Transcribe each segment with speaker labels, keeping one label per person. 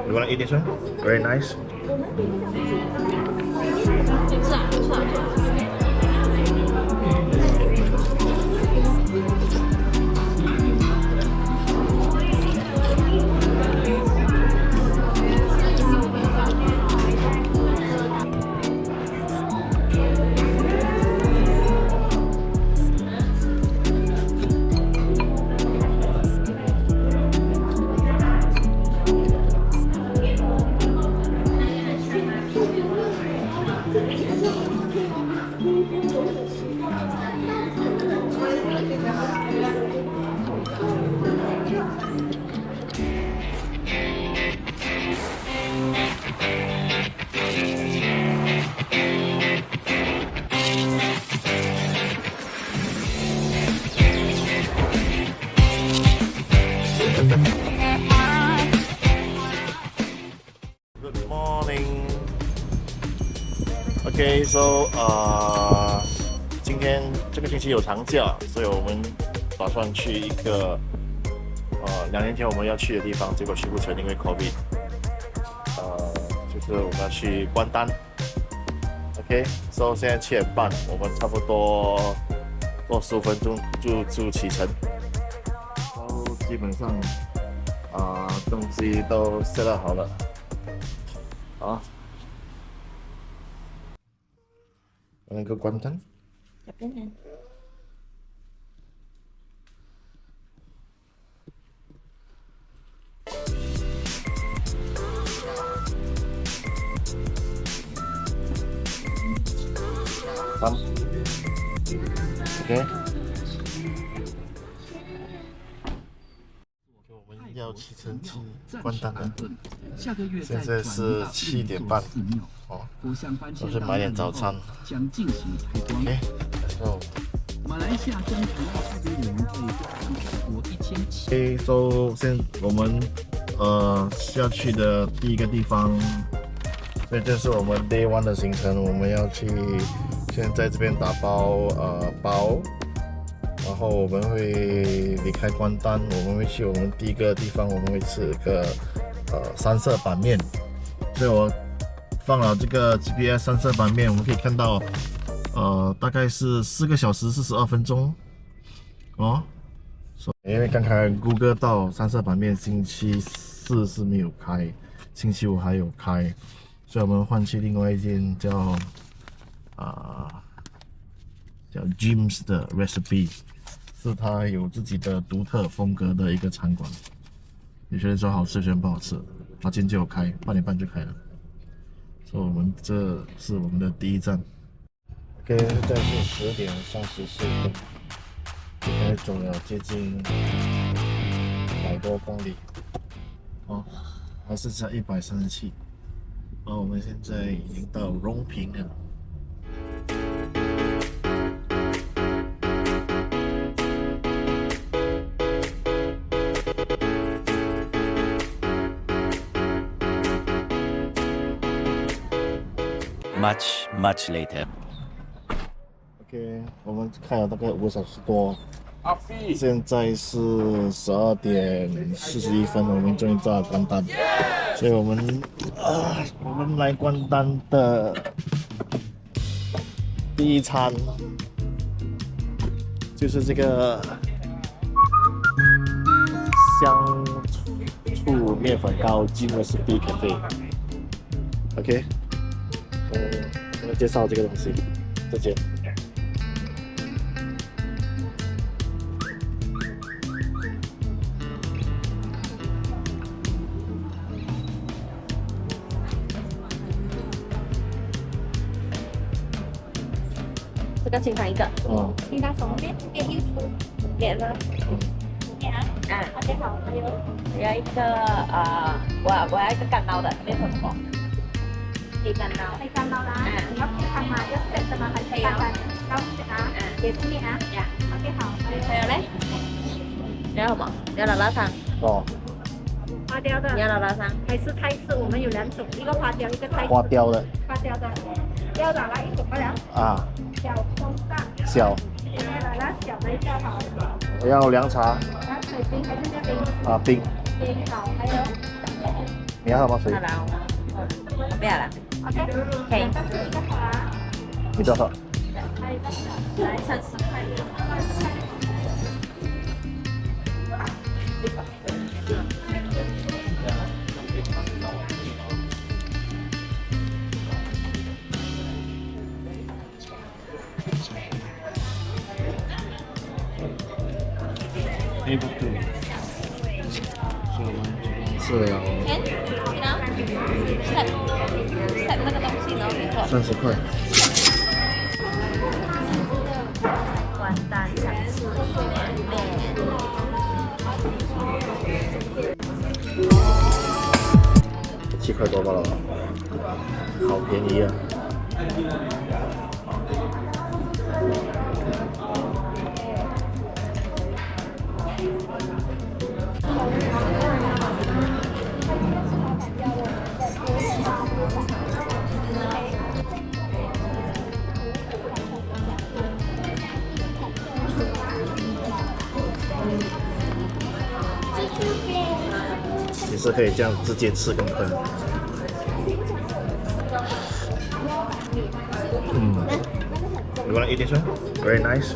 Speaker 1: You wanna eat this one? Very nice.
Speaker 2: 是啊，是啊。
Speaker 1: Good morning. Okay, so 今天这个星期有长假，所以我们打算去一个2年前我们要去的地方，结果去不成，因为 COVID。就是我们要去关丹。OK， so 现在7点半，我们差不多过15分钟就启程。都基本上东西都 set 好了。好，那个关灯。
Speaker 2: 这边呢？3
Speaker 1: OK。我们要启程去关丹了。现在是7点半，我去买点早餐。OK， so
Speaker 3: 马来西亚跟台湾特别委员会全国1700。
Speaker 1: OK， so 现在我们要去的第一个地方，所以这是我们 Day 1的行程。我们要去，现在在这边打包包，然后我们会离开关丹，我们会去我们第一个地方，我们会吃一个三色板面。所以我放了这个 GPS 三色板面，我们可以看到大概是4个小时42分钟哦。因为刚才 Google 到三色板面星期4是没有开，星期5还有开，所以我们换去另外一间叫 Jim's 的 Recipe， 是它有自己的独特风格的一个餐馆。有些人说好吃，有些人不好吃。它今天就有开，8点半就开了。所以我们这是我们的第一站。OK， 现在是10点34分，应该走了接近100多公里，还剩下137。我们现在已经到荣平了。
Speaker 3: Much later.
Speaker 1: OK， 我们开了大概5个小时多，现在是12点41分，我们终于到了关丹。所以我们来关丹的第一餐就是这个香醋面粉糕 Jim's Recipe Cafe。OK， 我们介绍这个东西，这间。
Speaker 2: 这个清汤一个。
Speaker 4: 你拿什么面？面衣服。
Speaker 2: 面呢？
Speaker 4: 面啊。OK 好，还有。
Speaker 2: 我要一个我要一个干捞的面粉锅。黑干捞。
Speaker 4: 黑干捞啦。你要清汤吗？要 set 的吗？还是大干？高是啊。也是面啊。OK 好。
Speaker 2: 还有嘞？你要什么？你要辣汤。
Speaker 4: 花雕的。
Speaker 2: 你要辣汤。
Speaker 4: 还是泰式？我们有2种，一个花雕，一个泰式。
Speaker 1: 花雕的。
Speaker 4: 花雕的。要哪来1种不了？小中大。
Speaker 1: 小。
Speaker 4: 来小的一个好。
Speaker 1: 我要凉茶。
Speaker 4: 水冰还是面冰？
Speaker 1: 冰。
Speaker 4: 冰好，还有。
Speaker 1: 你要喝吗？水？
Speaker 2: 好啦，我不要了。
Speaker 4: OK，
Speaker 2: 可以。
Speaker 1: 你不要喝。
Speaker 2: 来30块。
Speaker 1: Able to。所以我们吃了
Speaker 2: Step 那个东西，然后你做。
Speaker 1: 30块。
Speaker 2: 完蛋，想吃面。
Speaker 1: 7块多罢了，好便宜啊！你是可以这样直接吃跟喷。You wanna eat this one? Very nice.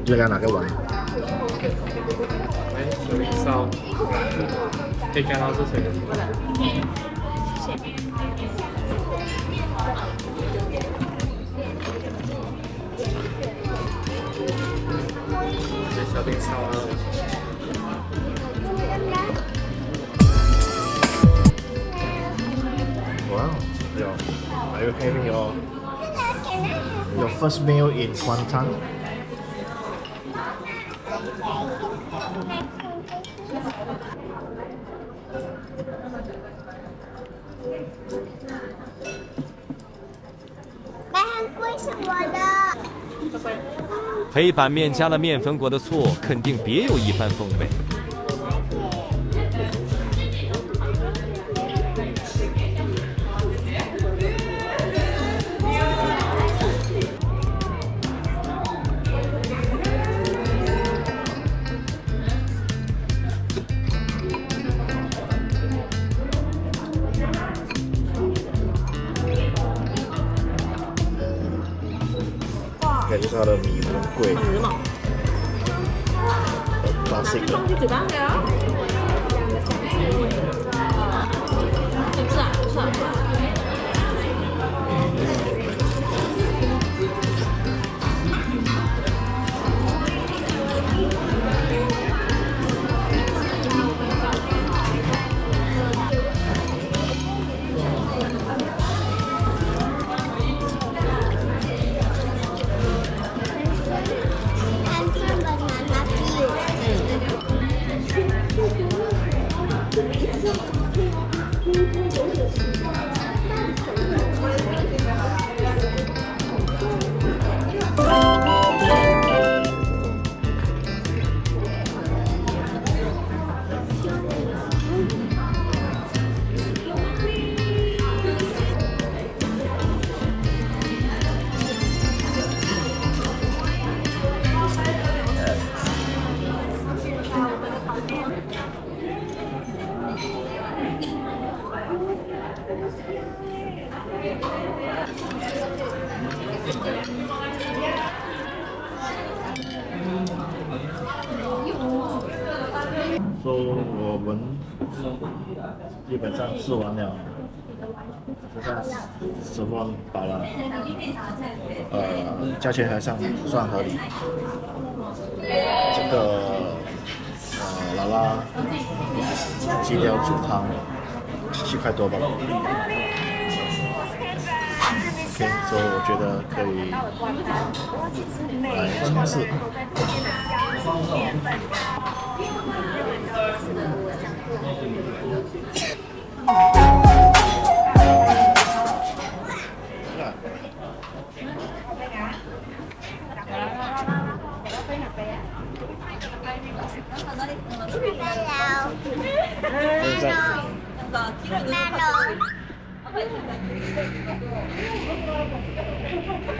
Speaker 1: 这个要哪个碗？
Speaker 5: 有一烧，可以干到这水的。这小饼烧啊。
Speaker 1: Wow. Are you having your first meal in Kuantan?
Speaker 4: Bye. 是我的。
Speaker 6: 黑板面加了面粉果的醋，肯定别有一番风味。
Speaker 1: 应该就是它的米很贵。classic 的。
Speaker 2: 就嘴巴的啊。吃啊，吃啊。
Speaker 1: 说我们基本上吃完了，现在10万饱了，价钱还算合理。这个拉拉鸡料煮汤7块多吧。OK， 所以我觉得可以来尝试。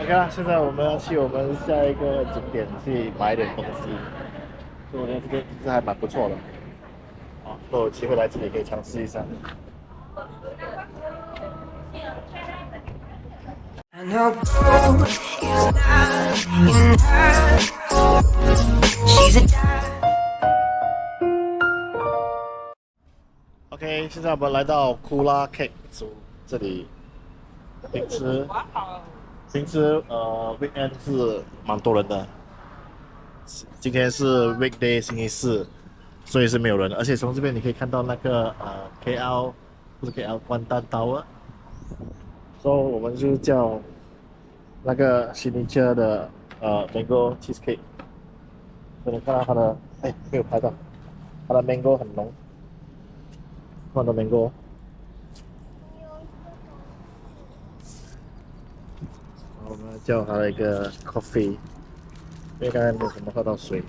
Speaker 1: OK 啦，现在我们要去我们下一个景点去买点东西，所以我觉得这边是还蛮不错的。如果有机会来这里可以尝试一下。
Speaker 7: I know gold is not enough. She's a
Speaker 1: OK， 现在我们来到库拉 Cake 组这里。平时weekend 是蛮多人的，今天是 weekday 星期四，所以是没有人的。而且从这边你可以看到那个KL 不是 KL 关丹Tower，所以我们就叫那个 signature 的mango cheesecake。所以你看到它的没有拍到，它的 mango 很浓，看到 mango。我们叫它的一个 coffee， 因为刚才没有什么喝到水。